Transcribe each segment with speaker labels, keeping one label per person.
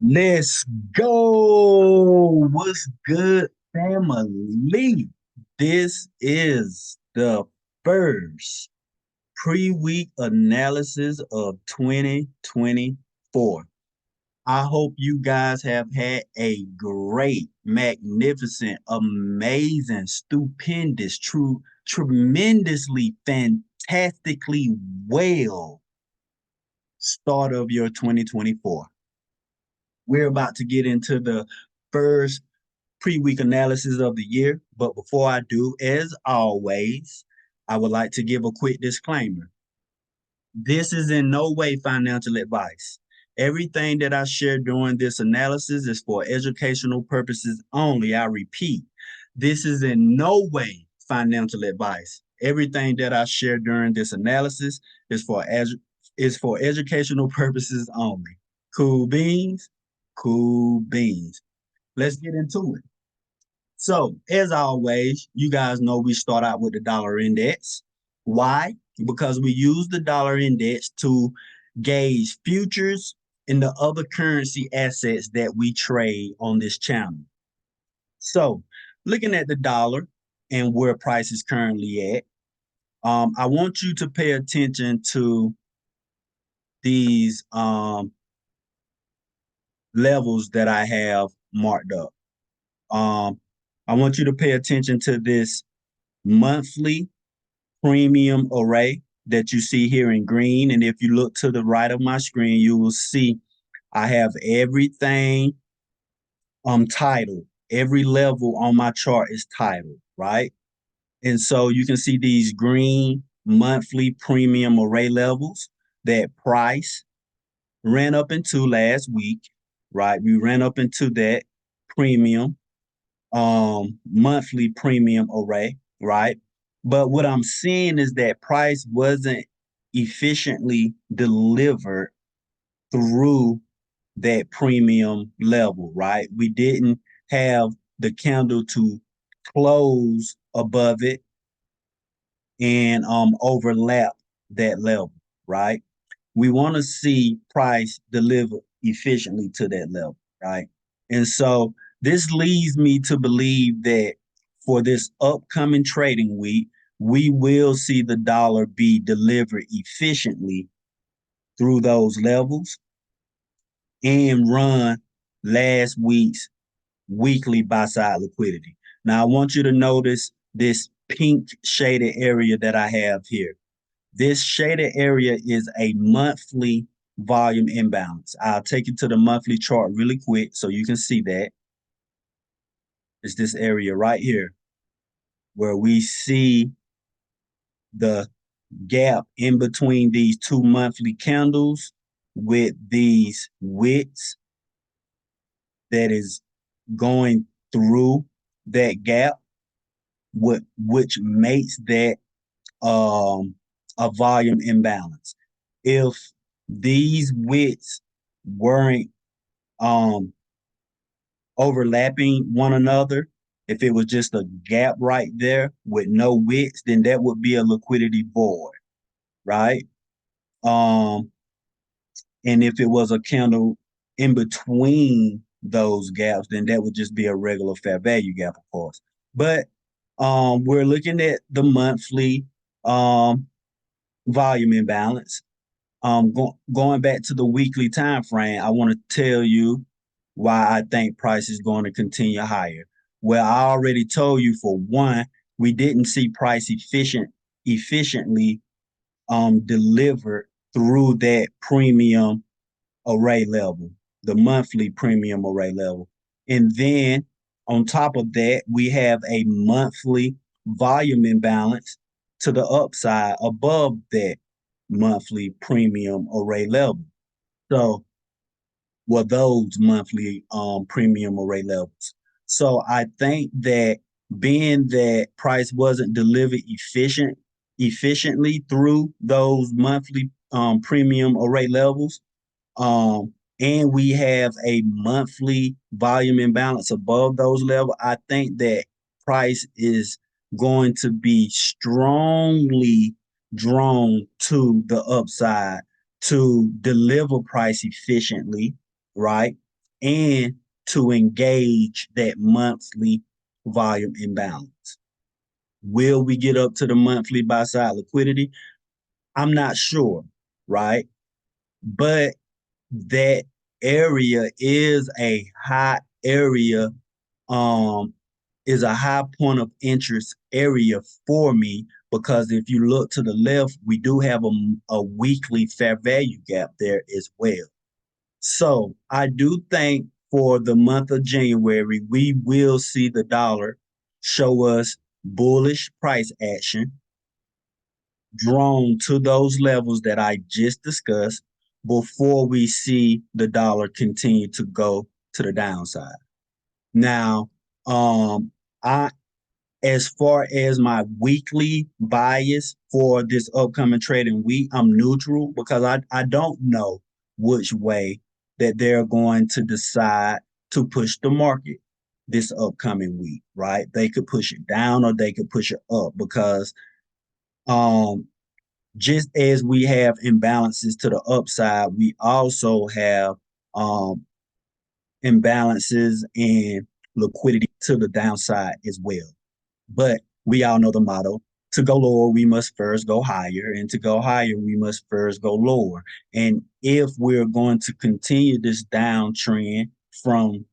Speaker 1: Let's go. What's good, family? This is the first pre-week analysis of 2024. I hope you guys have had a great, magnificent, amazing, stupendous, tremendously, fantastically well start of your 2024. We're about to get into the first pre-week analysis of the year. But before I do, as always, I would like to give a quick disclaimer. This is in no way financial advice. Everything that I share during this analysis is for educational purposes only. I repeat, this is in no way financial advice. Everything that I share during this analysis is for educational purposes only. Cool beans, cool beans. Let's get into it. So, as always, you guys know we start out with the dollar index. Why? Because we use the dollar index to gauge futures in the other currency assets that we trade on this channel. So, looking at the dollar and where price is currently at, I want you to pay attention to these levels that I have marked up. Um, I want you to pay attention to this monthly premium array that you see here in green. And if you look to the right of my screen, you will see I have everything titled. Every level on my chart is titled, right? And so you can see these green monthly premium array levels that price ran up into last week, right? We ran up into that premium monthly premium array, right? But what I'm seeing is that price wasn't efficiently delivered through that premium level, right? We didn't have the candle to close above it and overlap that level, right? We want to see price deliver efficiently to that level, right? And so this leads me to believe that for this upcoming trading week, we will see the dollar be delivered efficiently through those levels and run last week's weekly buy side liquidity. Now, I want you to notice this pink shaded area that I have here. This shaded area is a monthly volume imbalance. I'll take you to the monthly chart really quick so you can see that. It's this area right here where we see the gap in between these two monthly candles with these wicks that is going through that gap, which makes that a volume imbalance. If these widths weren't um, overlapping one another, if it was just a gap right there with no widths, then that would be a liquidity void, right? Um, and if it was a candle in between those gaps, then that would just be a regular fair value gap, of course. But we're looking at the monthly um, volume imbalance. Going back to the weekly time frame, I want to tell you why I think price is going to continue higher. Well, I already told you for one, we didn't see price efficiently delivered through that premium array level, the monthly premium array level. And then on top of that, we have a monthly volume imbalance to the upside above that monthly premium array level. So, well, those monthly premium array levels. So I think that being that price wasn't delivered efficiently through those monthly premium array levels, and we have a monthly volume imbalance above those levels, I think that price is going to be strongly drawn to the upside to deliver price efficiently, right? and to engage that monthly volume imbalance. Will we get up to the monthly buy side liquidity? I'm not sure, right? But that area is a high area, um, is a high point of interest area for me, because if you look to the left, we do have a weekly fair value gap there as well. So I do think for the month of January, we will see the dollar show us bullish price action drawn to those levels that I just discussed before we see the dollar continue to go to the downside. Now, I as far as my weekly bias for this upcoming trading week, I'm neutral because I don't know which way that they're going to decide to push the market this upcoming week, right? They could push it down or they could push it up because um just as we have imbalances to the upside, we also have um imbalances and liquidity to the downside as well. But we all know the motto: to go lower, we must first go higher, and to go higher, we must first go lower. And if we're going to continue this downtrend from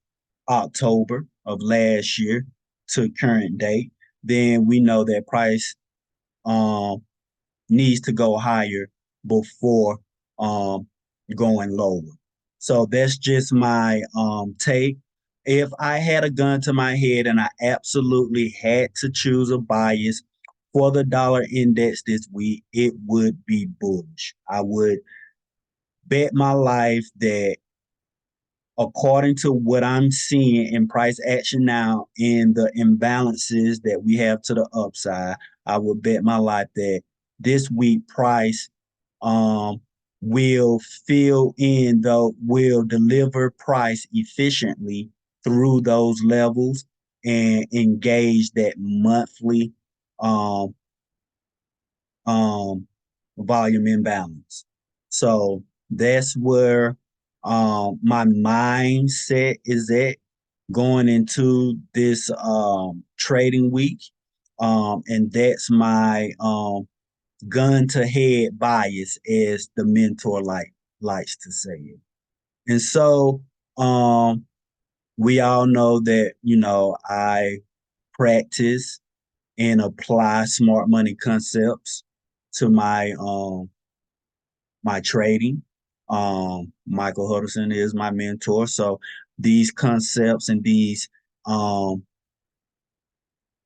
Speaker 1: October of last year to current date, then we know that price um, needs to go higher before um, going lower. So that's just my take. If I had a gun to my head and I absolutely had to choose a bias for the dollar index this week, it would be bullish. I would bet my life that according to what I'm seeing in price action now and the imbalances that we have to the upside, I would bet my life that this week price um, will fill in, though, will deliver price efficiently through those levels and engage that monthly um, um, volume imbalance. So that's where my mindset is at going into this trading week. And that's my gun to head bias, as the mentor likes to say it. And so we all know that, I practice and apply smart money concepts to my trading. Michael Huddleston is my mentor. So these concepts and these um,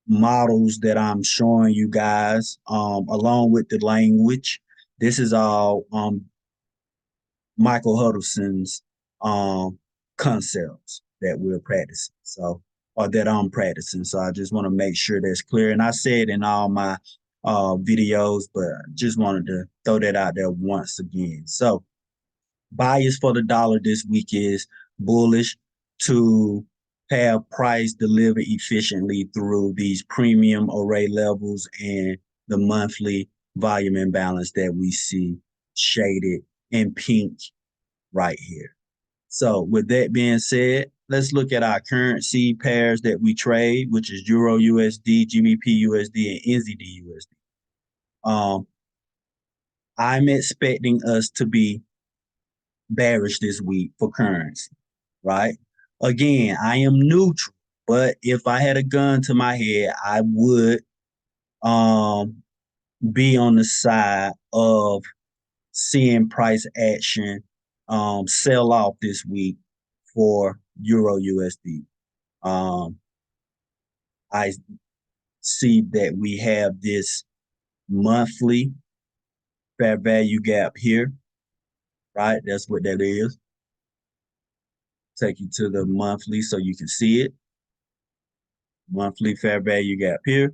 Speaker 1: models that I'm showing you guys, along with the language, this is all Michael Huddleston's concepts that we're practicing. So, or that I'm practicing. So I just want to make sure that's clear. And I said in all my videos, but just wanted to throw that out there once again. So bias for the dollar this week is bullish to have price deliver efficiently through these premium array levels and the monthly volume imbalance that we see shaded in pink right here. So with that being said, let's look at our currency pairs that we trade, which is Euro USD, GBP USD, and NZD USD. I'm expecting us to be bearish this week for currency, right? Again, I am neutral, but if I had a gun to my head, I would be on the side of seeing price action sell off this week for Euro USD. I see that we have this monthly fair value gap here, right? That's what that is. Take you to the monthly so you can see it. Monthly fair value gap here.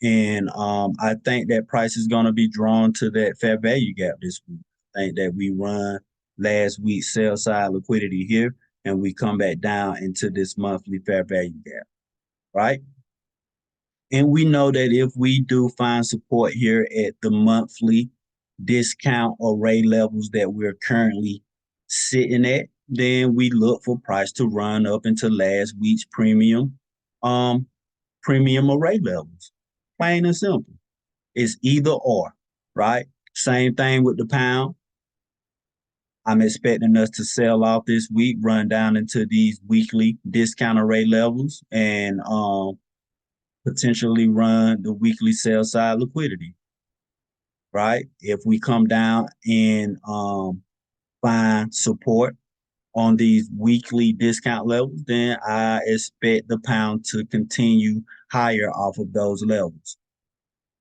Speaker 1: And I think that price is going to be drawn to that fair value gap this week. I think that we run last week's sell side liquidity here, and we come back down into this monthly fair value gap, right? And we know that if we do find support here at the monthly discount array levels that we're currently sitting at, then we look for price to run up into last week's um, premium array levels. Plain and simple. It's either or, right? Same thing with the pound. I'm expecting us to sell off this week, run down into these weekly discount array levels, and potentially run the weekly sell side liquidity, right? If we come down and find support on these weekly discount levels, then I expect the pound to continue higher off of those levels.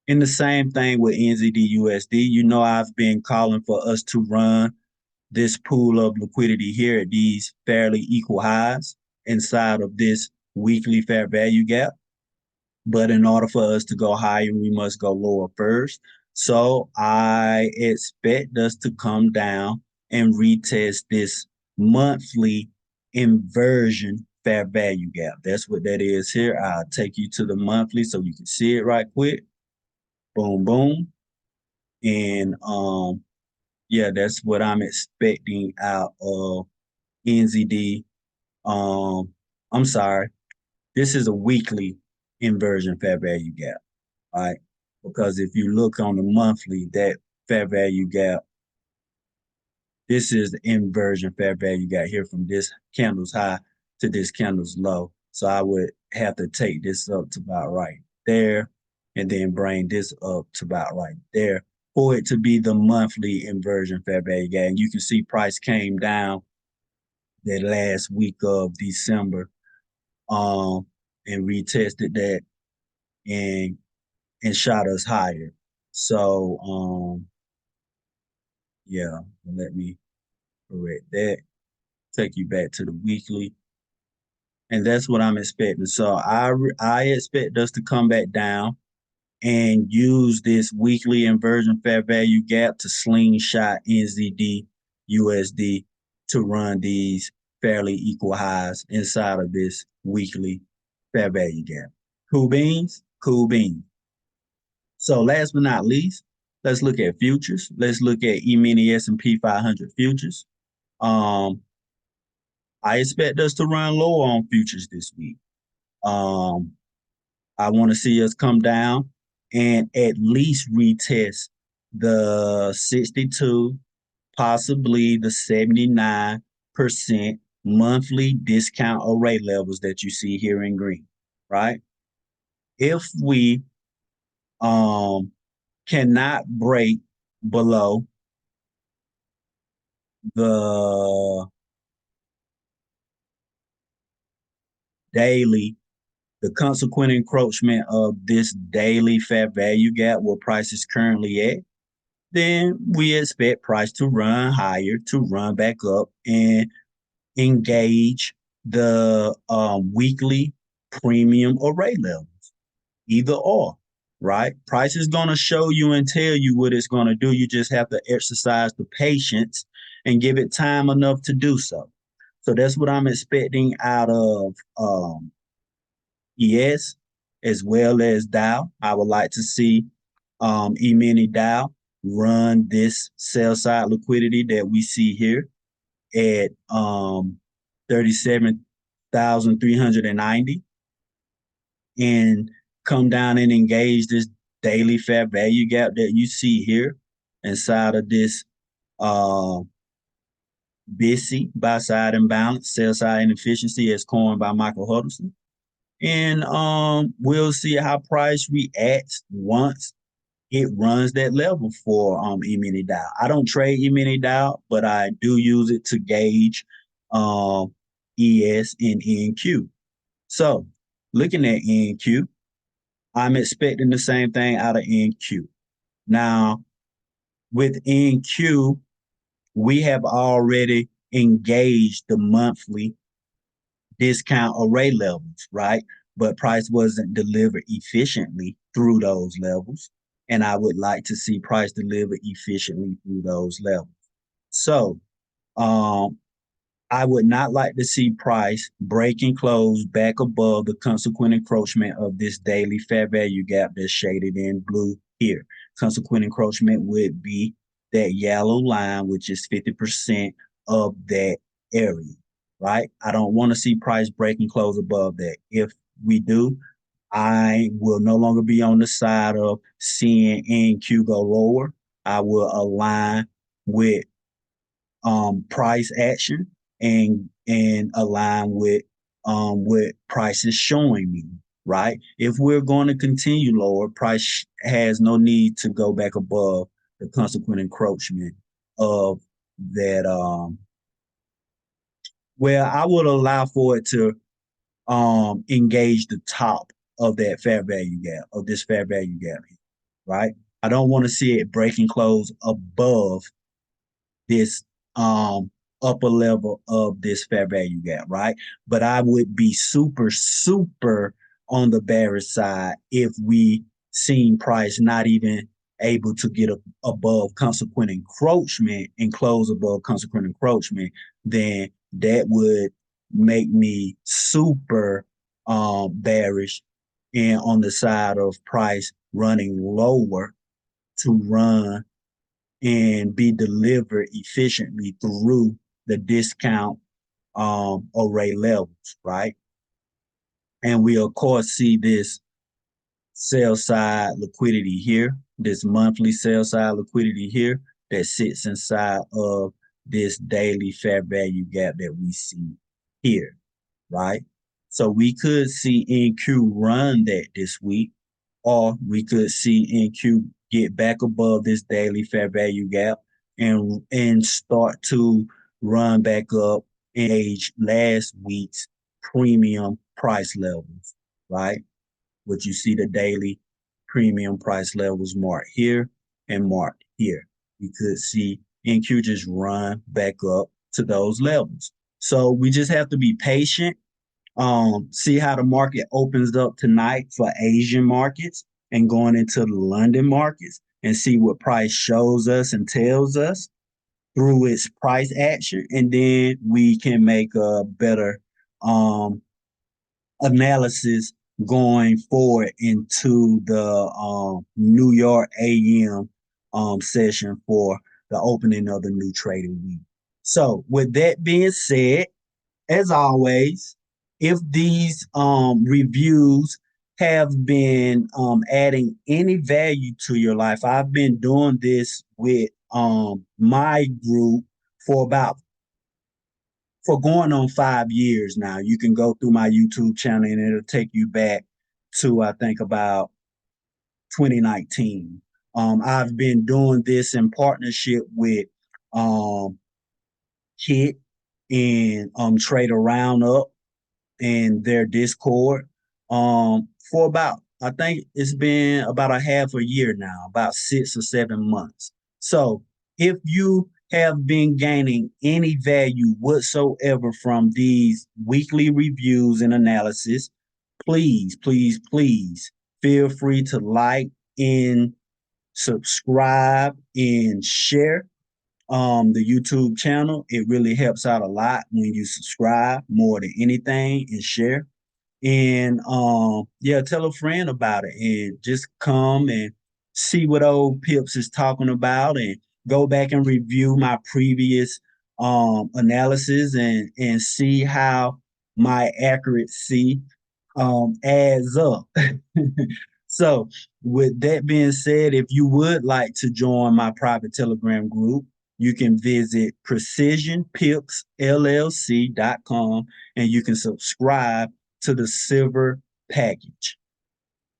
Speaker 1: And the same thing with NZD USD. You know, I've been calling for us to run this pool of liquidity here at these fairly equal highs inside of this weekly fair value gap. But in order for us to go higher, we must go lower first. So I expect us to come down and retest this monthly inversion fair value gap. That's what that is here. I'll take you to the monthly so you can see it right quick. Boom, boom. And yeah, that's what I'm expecting out of NZD. I'm sorry. This is a weekly inversion fair value gap, right? Because if you look on the monthly, that fair value gap, this is the inversion fair value gap here from this candle's high to this candle's low. So I would have to take this up to about right there and then bring this up to about right there for it to be the monthly inversion fair value gap. And you can see price came down that last week of December and retested that and shot us higher. So yeah, let me correct that. Take you back to the weekly. And that's what I'm expecting. So I expect us to come back down and use this weekly inversion fair value gap to slingshot NZD USD to run these fairly equal highs inside of this weekly fair value gap. Cool beans? Cool beans. So last but not least, let's look at futures. Let's look at E-mini S&P 500 futures. I expect us to run lower on futures this week. I want to see us come down and at least retest the 62, possibly the 79% monthly discount array levels that you see here in green, right? If we cannot break below the daily, the consequent encroachment of this daily fair value gap where price is currently at, then we expect price to run higher, to run back up and engage the weekly premium array levels, either or, right? Price is going to show you and tell you what it's going to do. You just have to exercise the patience and give it time enough to do so. So that's what I'm expecting out of ES as well as Dow. I would like to see E-mini Dow run this sell side liquidity that we see here at 37,390 and come down and engage this daily fair value gap that you see here inside of this BISI, buy side imbalance, sell side inefficiency as coined by Michael Huddleston. And we'll see how price reacts once it runs that level for E-mini Dow. I don't trade E-mini Dow, but I do use it to gauge ES and NQ. So looking at NQ, I'm expecting the same thing out of NQ. Now, with NQ, we have already engaged the monthly discount array levels, right? But price wasn't delivered efficiently through those levels. And I would like to see price deliver efficiently through those levels. So I would not like to see price break and close back above the consequent encroachment of this daily fair value gap that's shaded in blue here. Consequent encroachment would be that yellow line, which is 50% of that area, right? I don't want to see price break and close above that. If we do, I will no longer be on the side of seeing NQ go lower. I will align with price action and align with what price is showing me, right? If we're going to continue lower, price has no need to go back above the consequent encroachment of that. Well, I would allow for it to engage the top of that fair value gap, of this fair value gap, right? I don't want to see it break and close above this upper level of this fair value gap, right? But I would be super on the bearish side if we seen price not even able to get above consequent encroachment and close above consequent encroachment, then that would make me super bearish and on the side of price running lower to run and be delivered efficiently through the discount array levels, right? And we of course see this sell side liquidity here, this monthly sell side liquidity here that sits inside of this daily fair value gap that we see here, right? So we could see NQ run that this week, or we could see NQ get back above this daily fair value gap and start to run back up and age last week's premium price levels, right? Which you see the daily premium price levels marked here and marked here. You could see NQ just run back up to those levels. So we just have to be patient, see how the market opens up tonight for Asian markets and going into the London markets and see what price shows us and tells us through its price action. And then we can make a better analysis going forward into the New York AM session for the opening of the new trading week. So, with that being said, as always, if these reviews have been adding any value to your life, I've been doing this with my group for about for going on 5 years now. You can go through my YouTube channel and it'll take you back to I think about 2019. I've been doing this in partnership with um, Kit and Trader Roundup and their Discord for about I think it's been about a half a year now, about 6 or 7 months. So if you have been gaining any value whatsoever from these weekly reviews and analysis, please feel free to like and subscribe and share the YouTube channel. It really helps out a lot when you subscribe more than anything and share. And yeah, tell a friend about it and just come and see what old Pips is talking about and go back and review my previous analysis and see how my accuracy adds up. So, with that being said, if you would like to join my private Telegram group, you can visit precisionpipsllc.com and you can subscribe to the silver package.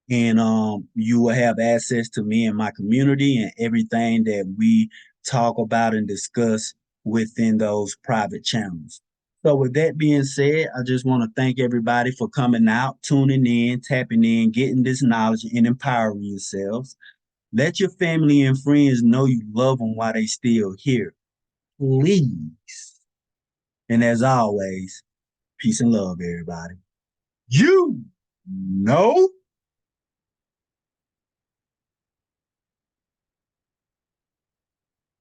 Speaker 1: And you will have access to me and my community and everything that we talk about and discuss within those private channels. So, with that being said, I just want to thank everybody for coming out, tuning in, tapping in, getting this knowledge, and empowering yourselves. Let your family and friends know you love them while they still here. Please. And as always, peace and love, everybody. You know